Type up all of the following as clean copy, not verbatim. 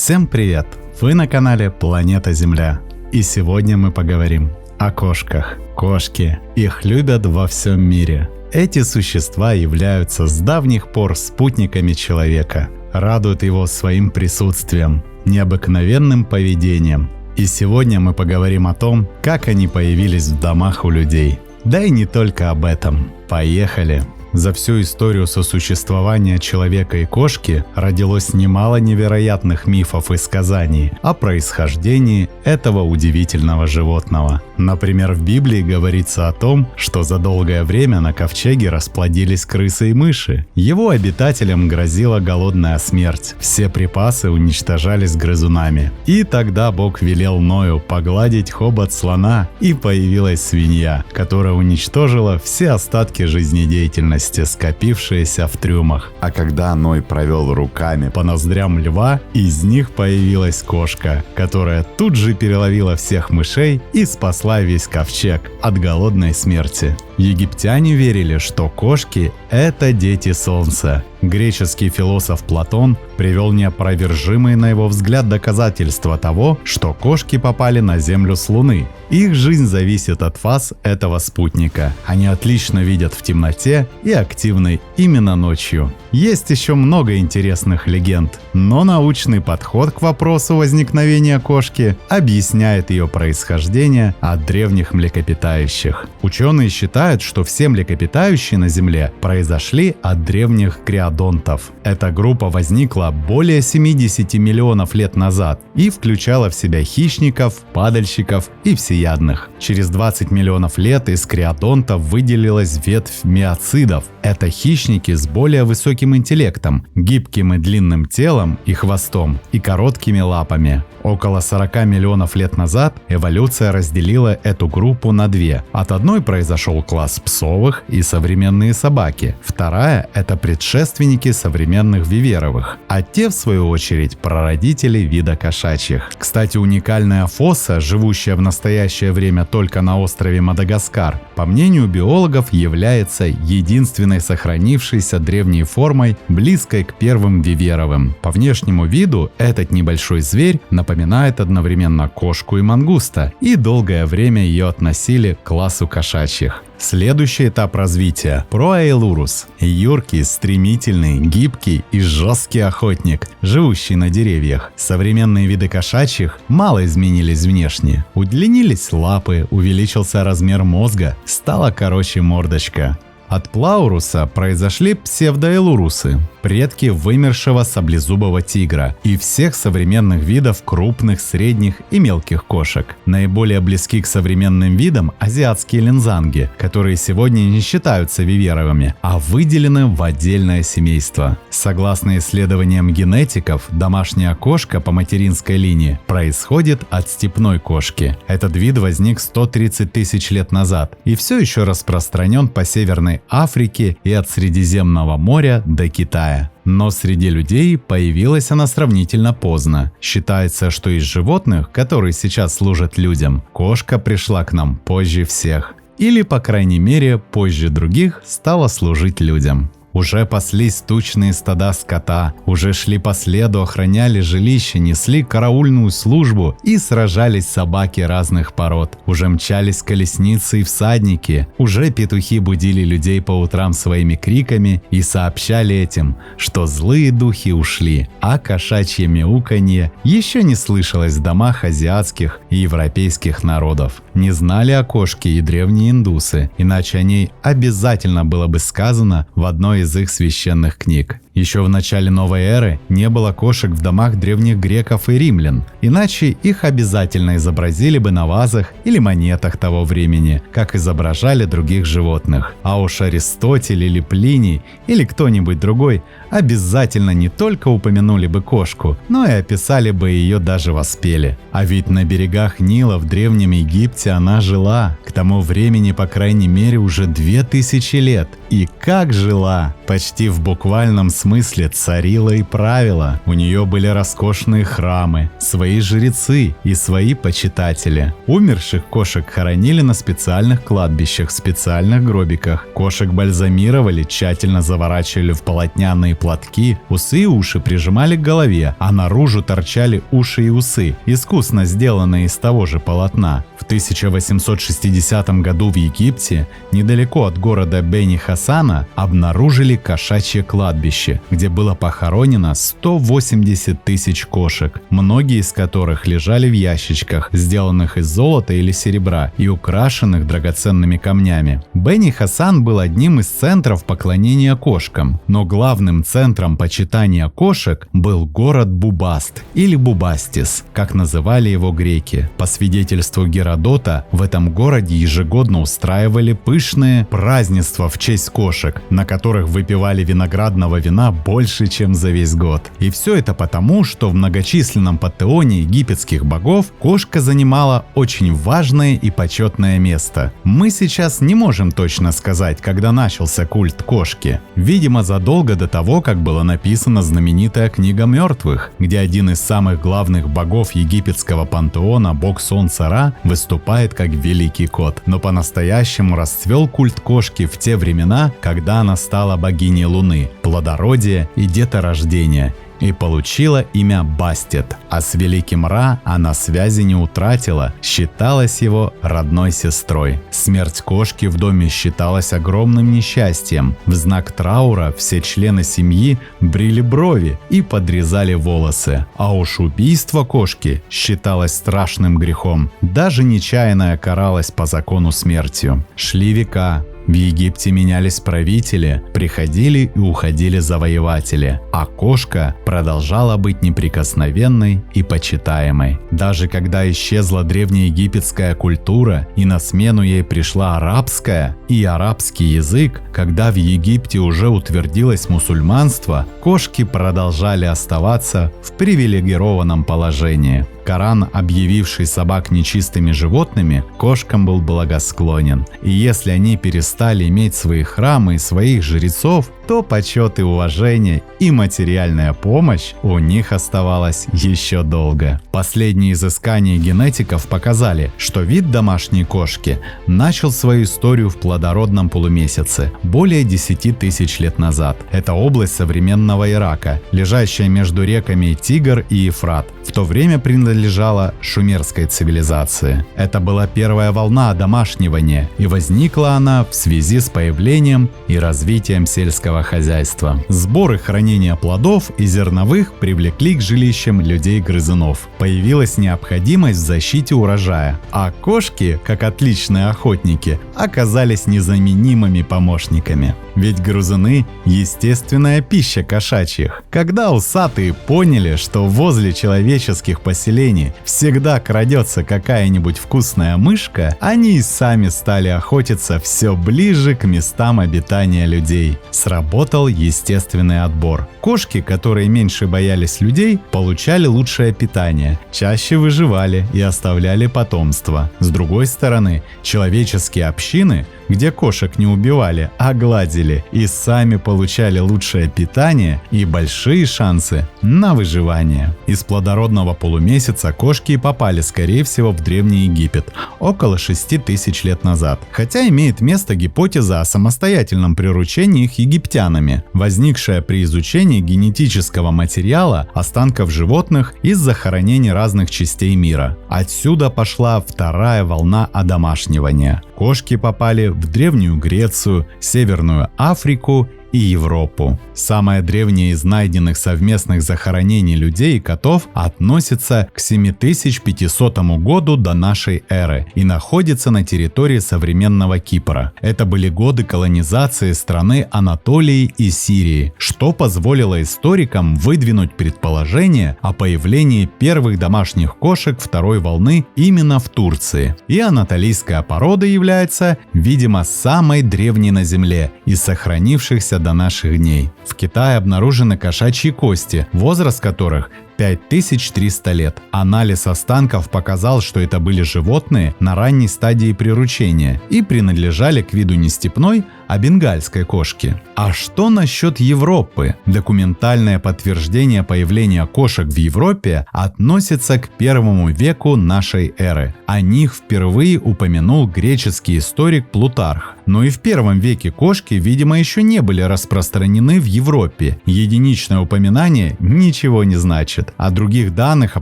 Всем привет! Вы на канале Планета Земля. И сегодня мы поговорим о кошках. Кошки. Их любят во всем мире. Эти существа являются с давних пор спутниками человека, радуют его своим присутствием, необыкновенным поведением. И сегодня мы поговорим о том, как они появились в домах у людей. Да и не только об этом. Поехали! За всю историю сосуществования человека и кошки родилось немало невероятных мифов и сказаний о происхождении этого удивительного животного. Например, в Библии говорится о том, что за долгое время на ковчеге расплодились крысы и мыши. Его обитателям грозила голодная смерть. Все припасы уничтожались грызунами. И тогда Бог велел Ною погладить хобот слона, и появилась свинья, которая уничтожила все остатки жизнедеятельности, скопившиеся в трюмах. А когда Ной провел руками по ноздрям льва, из них появилась кошка, которая тут же переловила всех мышей и спасла весь ковчег от голодной смерти. Египтяне верили, что кошки – это дети солнца. Греческий философ Платон привел неопровержимые, на его взгляд, доказательства того, что кошки попали на Землю с Луны. Их жизнь зависит от фаз этого спутника. Они отлично видят в темноте и активны именно ночью. Есть еще много интересных легенд, но научный подход к вопросу возникновения кошки объясняет ее происхождение от древних млекопитающих. Ученые считают, что все млекопитающие на Земле произошли от древних криодонтов. Эта группа возникла более 70 миллионов лет назад и включала в себя хищников, падальщиков и всеядных. Через 20 миллионов лет из криодонтов выделилась ветвь миоцидов. Это хищники с более высоким интеллектом, гибким и длинным телом и хвостом и короткими лапами. Около 40 миллионов лет назад эволюция разделила эту группу на две. От одной произошел класс псовых и современные собаки. Вторая – это предшественники современных виверовых, а те, в свою очередь, прародители вида кошачьих. Кстати, уникальная фоса, живущая в настоящее время только на острове Мадагаскар, по мнению биологов, является единственной сохранившейся древней формой, близкой к первым виверовым. По внешнему виду этот небольшой зверь напоминает одновременно кошку и мангуста, и долгое время ее относили к классу кошачьих. Следующий этап развития – Проаилурус. Юркий, стремительный, гибкий и жесткий охотник, живущий на деревьях. Современные виды кошачьих мало изменились внешне. Удлинились лапы, увеличился размер мозга, стала короче мордочка. От Плауруса произошли псевдоэлурусы, предки вымершего саблезубого тигра и всех современных видов крупных, средних и мелких кошек. Наиболее близки к современным видам азиатские линзанги, которые сегодня не считаются виверовыми, а выделены в отдельное семейство. Согласно исследованиям генетиков, домашняя кошка по материнской линии происходит от степной кошки. Этот вид возник 130 тысяч лет назад и все еще распространен по Северной Африке и от Средиземного моря до Китая. Но среди людей появилась она сравнительно поздно. Считается, что из животных, которые сейчас служат людям, кошка пришла к нам позже всех. Или, по крайней мере, позже других стала служить людям. Уже паслись тучные стада скота, уже шли по следу, охраняли жилища, несли караульную службу и сражались собаки разных пород. Уже мчались колесницы и всадники, уже петухи будили людей по утрам своими криками и сообщали этим, что злые духи ушли, а кошачье мяуканье еще не слышалось в домах азиатских и европейских народов. Не знали о кошке и древние индусы, иначе о ней обязательно было бы сказано в одной из их священных книг. Еще в начале новой эры не было кошек в домах древних греков и римлян, иначе их обязательно изобразили бы на вазах или монетах того времени, как изображали других животных. А уж Аристотель или Плиний или кто-нибудь другой обязательно не только упомянули бы кошку, но и описали бы ее, даже воспели. А ведь на берегах Нила в Древнем Египте она жила. К тому времени, по крайней мере, уже 2000 лет. И как жила! Почти в буквальном смысле царила и правила. У нее были роскошные храмы, свои жрецы и свои почитатели. Умерших кошек хоронили на специальных кладбищах, в специальных гробиках. Кошек бальзамировали, тщательно заворачивали в полотняные платки, усы и уши прижимали к голове, а наружу торчали уши и усы, искусно сделанные из того же полотна. В 1860 году в Египте, недалеко от города Бени-Хасана, обнаружили кошачье кладбище, где было похоронено 180 тысяч кошек, многие из которых лежали в ящичках, сделанных из золота или серебра и украшенных драгоценными камнями. Бени-Хасан был одним из центров поклонения кошкам, но главным центром почитания кошек был город Бубаст или Бубастис, как называли его греки. По свидетельству Геродота, в этом городе ежегодно устраивали пышные празднества в честь кошек, на которых выпивали виноградного вина больше, чем за весь год. И все это потому, что в многочисленном пантеоне египетских богов кошка занимала очень важное и почетное место. Мы сейчас не можем точно сказать, когда начался культ кошки. Видимо, задолго до того, как была написана знаменитая книга мертвых, где один из самых главных богов египетского пантеона, бог солнца Ра, выступает как великий кот. Но по-настоящему расцвел культ кошки в те времена, когда она стала богиней Луны, плодородия и деторождения, и получила имя Бастет, а с великим Ра она связи не утратила, считалась его родной сестрой. Смерть кошки в доме считалась огромным несчастьем. В знак траура все члены семьи брили брови и подрезали волосы. А уж убийство кошки считалось страшным грехом. Даже нечаянное каралось по закону смертью. Шли века. В Египте менялись правители, приходили и уходили завоеватели, а кошка продолжала быть неприкосновенной и почитаемой. Даже когда исчезла древнеегипетская культура и на смену ей пришла арабская и арабский язык, когда в Египте уже утвердилось мусульманство, кошки продолжали оставаться в привилегированном положении. Коран, объявивший собак нечистыми животными, кошкам был благосклонен. И если они перестали иметь свои храмы и своих жрецов, то почет и уважение и материальная помощь у них оставалась еще долго. Последние изыскания генетиков показали, что вид домашней кошки начал свою историю в плодородном полумесяце более 10 тысяч лет назад. Это область современного Ирака, лежащая между реками Тигр и Ефрат. В то время принадлежала шумерской цивилизации. Это была первая волна одомашнивания, и возникла она в связи с появлением и развитием сельского хозяйства. Сбор и хранение плодов и зерновых привлекли к жилищам людей-грызунов. Появилась необходимость в защите урожая, а кошки, как отличные охотники, оказались незаменимыми помощниками. Ведь грызуны – естественная пища кошачьих. Когда усатые поняли, что возле человеческих поселений всегда крадется какая-нибудь вкусная мышка, они и сами стали охотиться все ближе к местам обитания людей. Сработал естественный отбор. Кошки, которые меньше боялись людей, получали лучшее питание, чаще выживали и оставляли потомство. С другой стороны, человеческие общины, где кошек не убивали, а гладили, и сами получали лучшее питание и большие шансы на выживание. Из плодородного полумесяца кошки и попали, скорее всего, в Древний Египет около 6 тысяч лет назад. Хотя имеет место гипотеза о самостоятельном приручении их египтянами, возникшая при изучении генетического материала останков животных из захоронений разных частей мира. Отсюда пошла вторая волна одомашнивания. Кошки попали в Древнюю Грецию, Северную Африку и Европу. Самое древнее из найденных совместных захоронений людей и котов относится к 7500 году до нашей эры и находится на территории современного Кипра. Это были годы колонизации страны Анатолии и Сирии, что позволило историкам выдвинуть предположение о появлении первых домашних кошек второй волны именно в Турции. И анатолийская порода является, видимо, самой древней на Земле из сохранившихся до наших дней. В Китае обнаружены кошачьи кости, возраст которых 5300 лет. Анализ останков показал, что это были животные на ранней стадии приручения и принадлежали к виду не степной, а бенгальской кошки. А что насчет Европы? Документальное подтверждение появления кошек в Европе относится к 1 веку нашей эры. О них впервые упомянул греческий историк Плутарх. Но и в 1 веке кошки, видимо, еще не были распространены в Европе. Единичное упоминание ничего не значит. А других данных о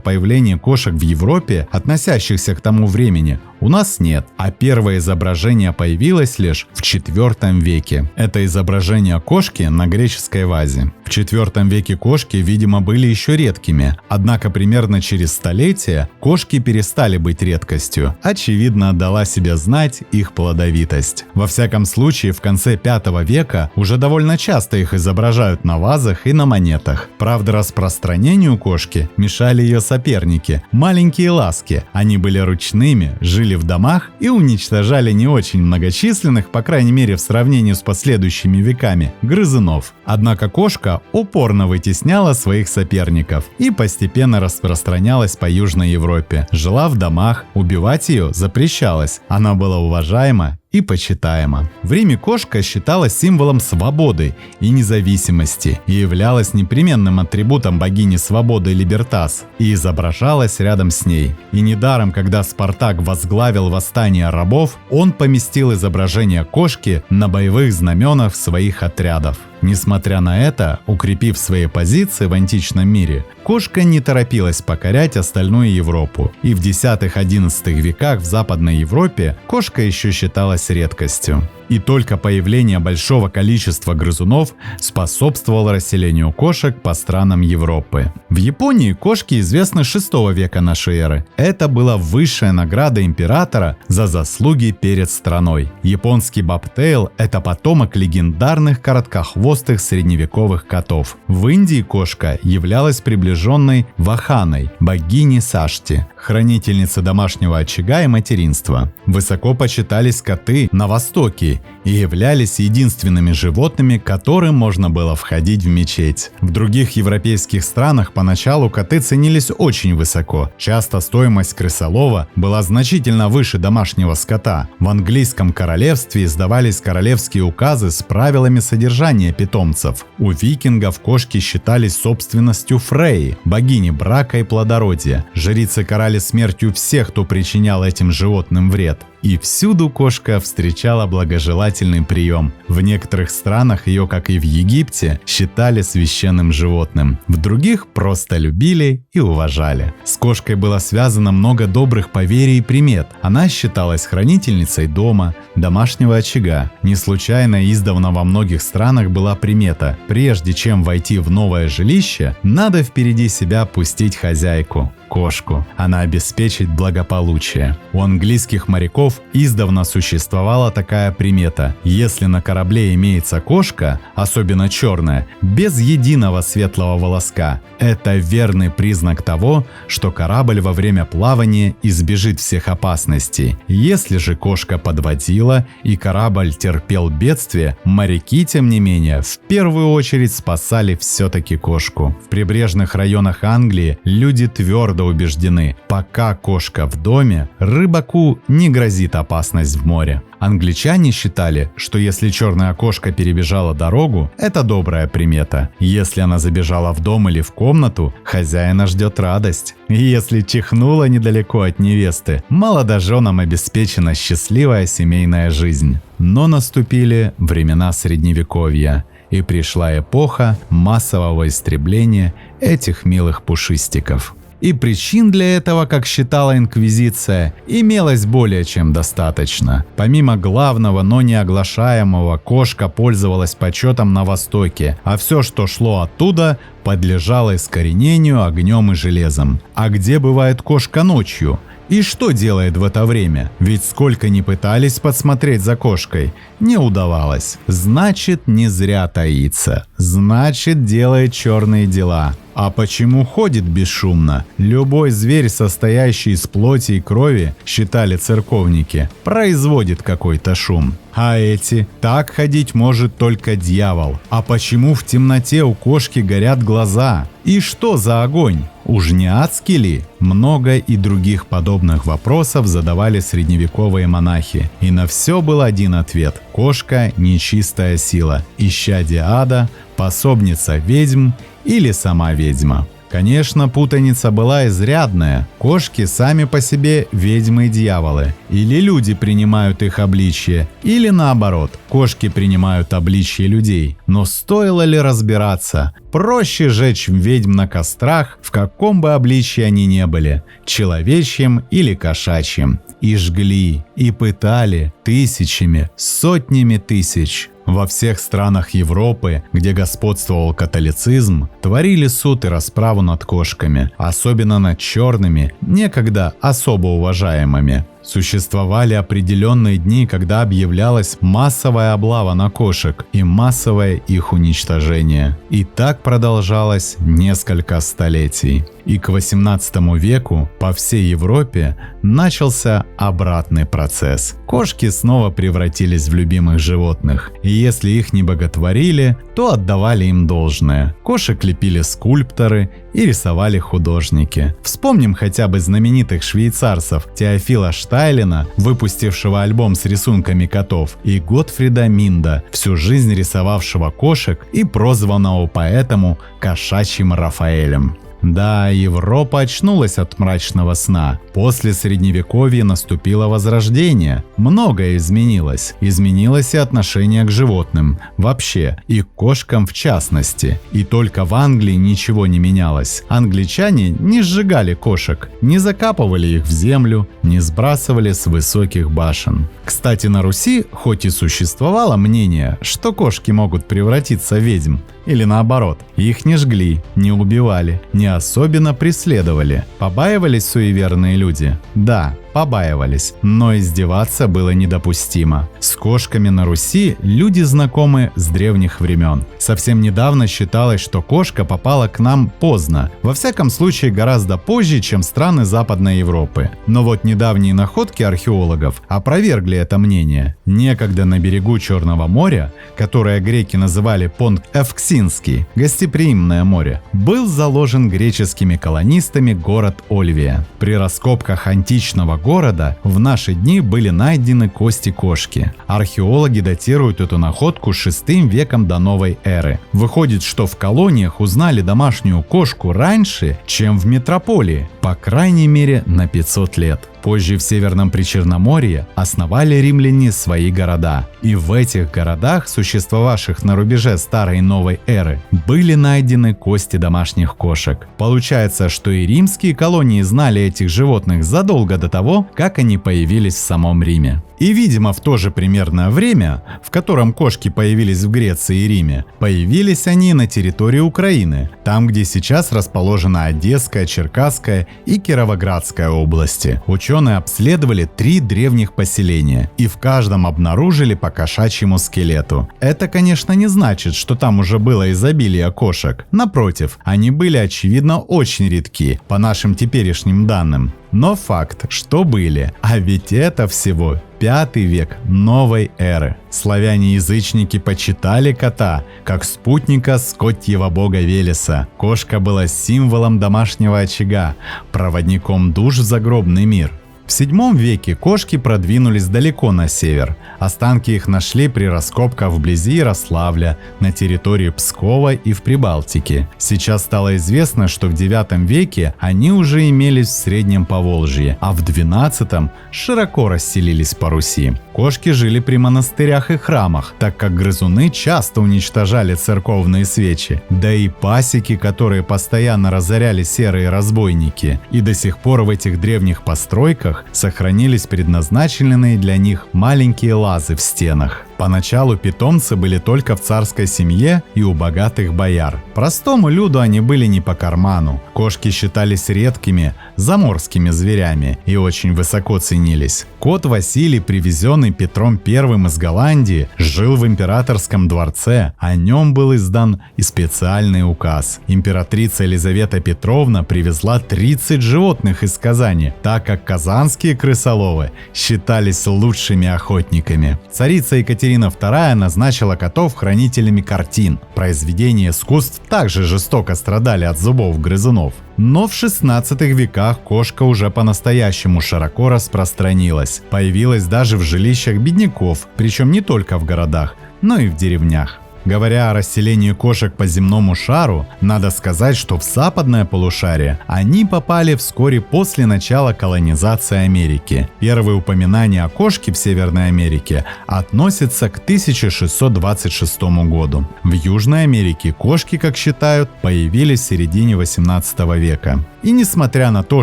появлении кошек в Европе, относящихся к тому времени, у нас нет. А первое изображение появилось лишь в IV веке. Это изображение кошки на греческой вазе. В IV веке кошки, видимо, были еще редкими. Однако примерно через столетие кошки перестали быть редкостью. Очевидно, дала себя знать их плодовитость. Во всяком случае, в конце V века уже довольно часто их изображают на вазах и на монетах. Правда, распространению кошки мешали ее соперники – маленькие ласки. Они были ручными, жили в домах и уничтожали не очень многочисленных, по крайней мере в сравнении с последующими веками, грызунов. Однако кошка упорно вытесняла своих соперников и постепенно распространялась по Южной Европе. Жила в домах, убивать ее запрещалось, она была уважаема и почитаема. В Риме кошка считалась символом свободы и независимости и являлась непременным атрибутом богини свободы Либертас и изображалась рядом с ней. И недаром, когда Спартак возглавил восстание рабов, он поместил изображение кошки на боевых знаменах своих отрядов. Несмотря на это, укрепив свои позиции в античном мире, кошка не торопилась покорять остальную Европу, и в X-XI веках в Западной Европе кошка еще считалась редкостью. И только появление большого количества грызунов способствовало расселению кошек по странам Европы. В Японии кошки известны с VI века нашей эры. Это была высшая награда императора за заслуги перед страной. Японский бобтейл – это потомок легендарных короткохвостых средневековых котов. В Индии кошка являлась приближенной Ваханой, богини Сашти, хранительницы домашнего очага и материнства. Высоко почитались коты на Востоке и являлись единственными животными, к которым можно было входить в мечеть. В других европейских странах поначалу коты ценились очень высоко. Часто стоимость крысолова была значительно выше домашнего скота. В английском королевстве издавались королевские указы с правилами содержания питомцев. У викингов кошки считались собственностью Фрейи, богини брака и плодородия. Жрицы карали смертью всех, кто причинял этим животным вред. И всюду кошка встречала благожелательный прием. В некоторых странах ее, как и в Египте, считали священным животным. В других просто любили и уважали. С кошкой было связано много добрых поверий и примет. Она считалась хранительницей дома, домашнего очага. Не случайно издавна во многих странах была примета: прежде чем войти в новое жилище, надо впереди себя пустить хозяйку. Кошку. Она обеспечит благополучие. У английских моряков издавна существовала такая примета: если на корабле имеется кошка, особенно черная, без единого светлого волоска, это верный признак того, что корабль во время плавания избежит всех опасностей. Если же кошка подводила и корабль терпел бедствие, моряки, тем не менее, в первую очередь спасали все-таки кошку. В прибрежных районах Англии люди твердо убеждены: пока кошка в доме, рыбаку не грозит опасность в море. Англичане считали, что если черная кошка перебежала дорогу, это добрая примета. Если она забежала в дом или в комнату, хозяина ждет радость. И если чихнула недалеко от невесты, молодоженам обеспечена счастливая семейная жизнь. Но наступили времена Средневековья, и пришла эпоха массового истребления этих милых пушистиков. И причин для этого, как считала Инквизиция, имелось более чем достаточно. Помимо главного, но не оглашаемого, кошка пользовалась почетом на Востоке, а все, что шло оттуда, подлежало искоренению огнем и железом. А где бывает кошка ночью? И что делает в это время? Ведь сколько ни пытались подсмотреть за кошкой, не удавалось. Значит, не зря таится. Значит, делает черные дела. А почему ходит бесшумно? Любой зверь, состоящий из плоти и крови, считали церковники, производит какой-то шум. А эти? Так ходить может только дьявол. А почему в темноте у кошки горят глаза? И что за огонь? Уж не адский ли? Много и других подобных вопросов задавали средневековые монахи. И на все был один ответ. Кошка – нечистая сила, исчадие ада, пособница ведьм или сама ведьма. Конечно, путаница была изрядная. Кошки сами по себе ведьмы и дьяволы. Или люди принимают их обличье, или наоборот, кошки принимают обличье людей. Но стоило ли разбираться? Проще жечь ведьм на кострах, в каком бы обличье они ни были, человечьим или кошачьим. И жгли, и пытали тысячами, сотнями тысяч. Во всех странах Европы, где господствовал католицизм, творили суд и расправу над кошками, особенно над черными, некогда особо уважаемыми. Существовали определенные дни, когда объявлялась массовая облава на кошек и массовое их уничтожение. И так продолжалось несколько столетий. И к 18 веку по всей Европе начался обратный процесс. Кошки снова превратились в любимых животных, и если их не боготворили, то отдавали им должное. Кошек лепили скульпторы и рисовали художники. Вспомним хотя бы знаменитых швейцарцев Теофила Штайлена, выпустившего альбом с рисунками котов, и Готфрида Минда, всю жизнь рисовавшего кошек и прозванного поэтому кошачьим Рафаэлем. Да, Европа очнулась от мрачного сна. После Средневековья наступило Возрождение. Многое изменилось. Изменилось и отношение к животным вообще, и к кошкам в частности. И только в Англии ничего не менялось. Англичане не сжигали кошек, не закапывали их в землю, не сбрасывали с высоких башен. Кстати, на Руси хоть и существовало мнение, что кошки могут превратиться в ведьм, или наоборот, их не жгли, не убивали, не особенно преследовали. Побаивались суеверные люди? Да, побаивались, но издеваться было недопустимо. С кошками на Руси люди знакомы с древних времен. Совсем недавно считалось, что кошка попала к нам поздно, во всяком случае гораздо позже, чем страны Западной Европы. Но вот недавние находки археологов опровергли это мнение. Некогда на берегу Черного моря, которое греки называли Понт Эвксинский, гостеприимное море, был заложен греческими колонистами город Ольвия. При раскопках античного города в наши дни были найдены кости кошки. Археологи датируют эту находку VI веком до новой эры. Выходит, что в колониях узнали домашнюю кошку раньше, чем в метрополии, по крайней мере на 500 лет. Позже в Северном Причерноморье основали римляне свои города. И в этих городах, существовавших на рубеже старой и новой эры, были найдены кости домашних кошек. Получается, что и римские колонии знали этих животных задолго до того, как они появились в самом Риме. И, видимо, в то же примерное время, в котором кошки появились в Греции и Риме, появились они на территории Украины, там, где сейчас расположена Одесская, Черкасская и Кировоградская области. Ученые обследовали 3 древних поселения, и в каждом обнаружили по кошачьему скелету. Это, конечно, не значит, что там уже было изобилие кошек. Напротив, они были, очевидно, очень редки, по нашим теперешним данным. Но факт, что были, а ведь это всего 5 век новой эры. Славяне-язычники почитали кота, как спутника скотьего бога Велеса. Кошка была символом домашнего очага, проводником душ в загробный мир. В VII веке кошки продвинулись далеко на север. Останки их нашли при раскопках вблизи Ярославля, на территории Пскова и в Прибалтике. Сейчас стало известно, что в IX веке они уже имелись в Среднем Поволжье, а в XII широко расселились по Руси. Кошки жили при монастырях и храмах, так как грызуны часто уничтожали церковные свечи, да и пасеки, которые постоянно разоряли серые разбойники. И до сих пор в этих древних постройках сохранились предназначенные для них маленькие лазы в стенах. Поначалу питомцы были только в царской семье и у богатых бояр. Простому люду они были не по карману. Кошки считались редкими, заморскими зверями и очень высоко ценились. Кот Василий, привезенный Петром I из Голландии, жил в императорском дворце. О нем был издан и специальный указ. Императрица Елизавета Петровна привезла 30 животных из Казани, так как казанские крысоловы считались лучшими охотниками. Царица Екатерина Екатерина II назначила котов хранителями картин. Произведения искусств также жестоко страдали от зубов грызунов. Но в 16 веках кошка уже по-настоящему широко распространилась. Появилась даже в жилищах бедняков, причем не только в городах, но и в деревнях. Говоря о расселении кошек по земному шару, надо сказать, что в западное полушарие они попали вскоре после начала колонизации Америки. Первые упоминания о кошке в Северной Америке относятся к 1626 году. В Южной Америке кошки, как считают, появились в середине 18 века. И несмотря на то,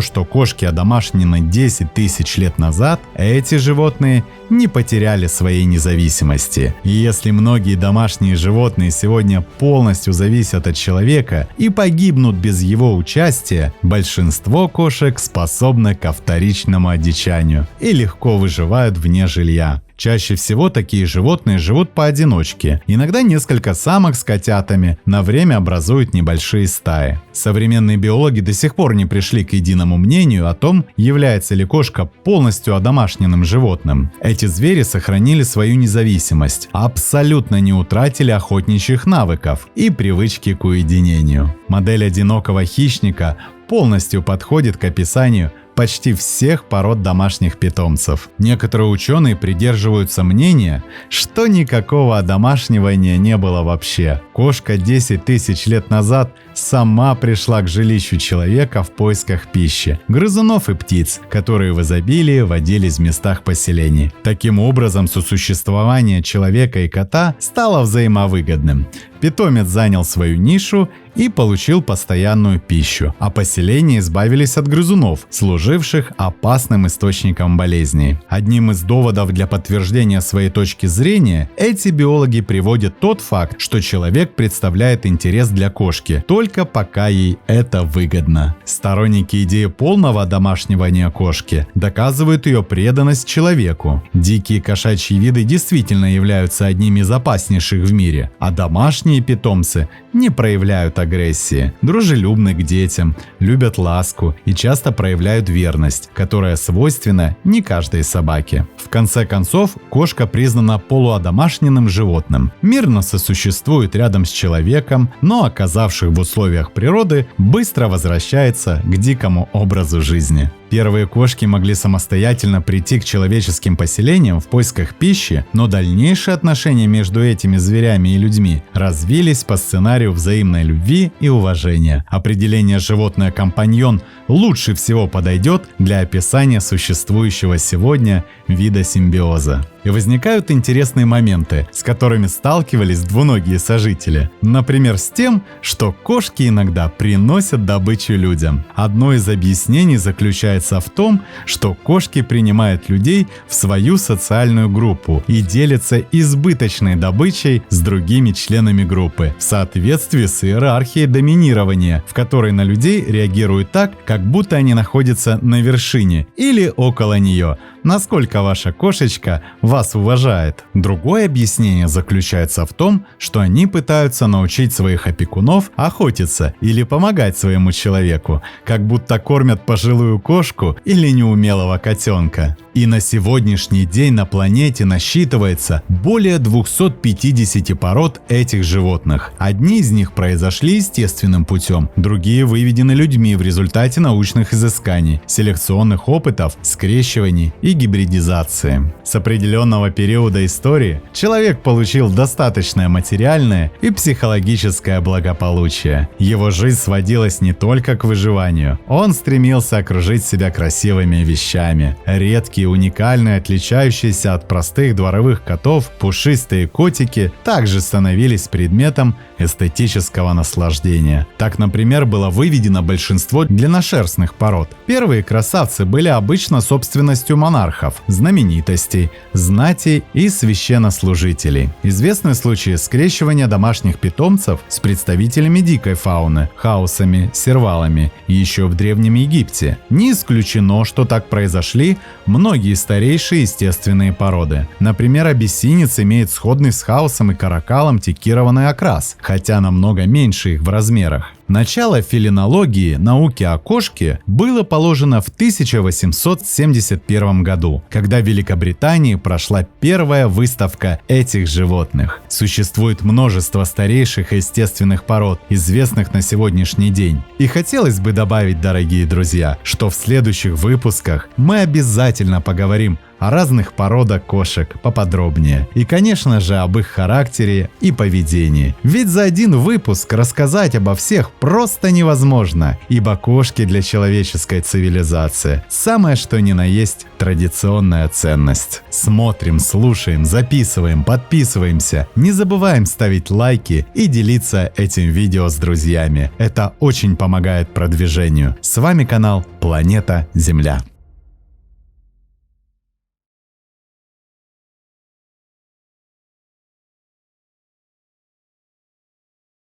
что кошки одомашнены 10 тысяч лет назад, эти животные не потеряли своей независимости. И если многие домашние животные сегодня полностью зависят от человека и погибнут без его участия, большинство кошек способны ко вторичному одичанию и легко выживают вне жилья. Чаще всего такие животные живут поодиночке, иногда несколько самок с котятами на время образуют небольшие стаи. Современные биологи до сих пор не пришли к единому мнению о том, является ли кошка полностью одомашненным животным. Эти звери сохранили свою независимость, абсолютно не утратили охотничьих навыков и привычки к уединению. Модель одинокого хищника полностью подходит к описанию почти всех пород домашних питомцев. Некоторые ученые придерживаются мнения, что никакого одомашнивания не было вообще. Кошка 10 тысяч лет назад сама пришла к жилищу человека в поисках пищи, грызунов и птиц, которые в изобилии водились в местах поселений. Таким образом, сосуществование человека и кота стало взаимовыгодным. Питомец занял свою нишу и получил постоянную пищу, а поселения избавились от грызунов, служивших опасным источником болезней. Одним из доводов для подтверждения своей точки зрения эти биологи приводят тот факт, что человек представляет интерес для кошки только пока ей это выгодно. Сторонники идеи полного одомашнивания кошки доказывают ее преданность человеку. Дикие кошачьи виды действительно являются одними из опаснейших в мире, а домашние питомцы не проявляют агрессии, дружелюбны к детям, любят ласку и часто проявляют верность, которая свойственна не каждой собаке. В конце концов, кошка признана полуодомашненным животным, мирно сосуществует рядом с человеком, но, оказавшись в условиях природы, быстро возвращается к дикому образу жизни. Первые кошки могли самостоятельно прийти к человеческим поселениям в поисках пищи, но дальнейшие отношения между этими зверями и людьми развились по сценарию взаимной любви и уважения. Определение «животное-компаньон» лучше всего подойдет для описания существующего сегодня вида симбиоза. И возникают интересные моменты, с которыми сталкивались двуногие сожители. Например, с тем, что кошки иногда приносят добычу людям. Одно из объяснений заключается в том, что кошки принимают людей в свою социальную группу и делятся избыточной добычей с другими членами группы в соответствии с иерархией доминирования, в которой на людей реагируют так, как будто они находятся на вершине или около нее. Насколько ваша кошечка вас уважает. Другое объяснение заключается в том, что они пытаются научить своих опекунов охотиться или помогать своему человеку, как будто кормят пожилую кошку или неумелого котенка. И на сегодняшний день на планете насчитывается более 250 пород этих животных. Одни из них произошли естественным путем, другие выведены людьми в результате научных изысканий, селекционных опытов, скрещиваний и гибридизации. С определенного периода истории человек получил достаточное материальное и психологическое благополучие. Его жизнь сводилась не только к выживанию. Он стремился окружить себя красивыми вещами. Редкие, уникальные, отличающиеся от простых дворовых котов, пушистые котики также становились предметом эстетического наслаждения. Так, например, было выведено большинство длинношерстных пород. Первые красавцы были обычно собственностью монархов, знаменитостей, знати и священнослужителей. Известны случаи скрещивания домашних питомцев с представителями дикой фауны, хаусами, сервалами, еще в Древнем Египте. Не исключено, что так произошли многие старейшие естественные породы. Например, абиссинец имеет сходный с хаусом и каракалом текированный окрас, хотя намного меньше их в размерах. Начало фелинологии, науки о кошке, было положено в 1871 году, когда в Великобритании прошла первая выставка этих животных. Существует множество старейших естественных пород, известных на сегодняшний день. И хотелось бы добавить, дорогие друзья, что в следующих выпусках мы обязательно поговорим о разных породах кошек поподробнее. И, конечно же, об их характере и поведении. Ведь за один выпуск рассказать обо всех просто невозможно, ибо кошки для человеческой цивилизации самое что ни на есть традиционная ценность. Смотрим, слушаем, записываем, подписываемся. Не забываем ставить лайки и делиться этим видео с друзьями. Это очень помогает продвижению. С вами канал Планета Земля.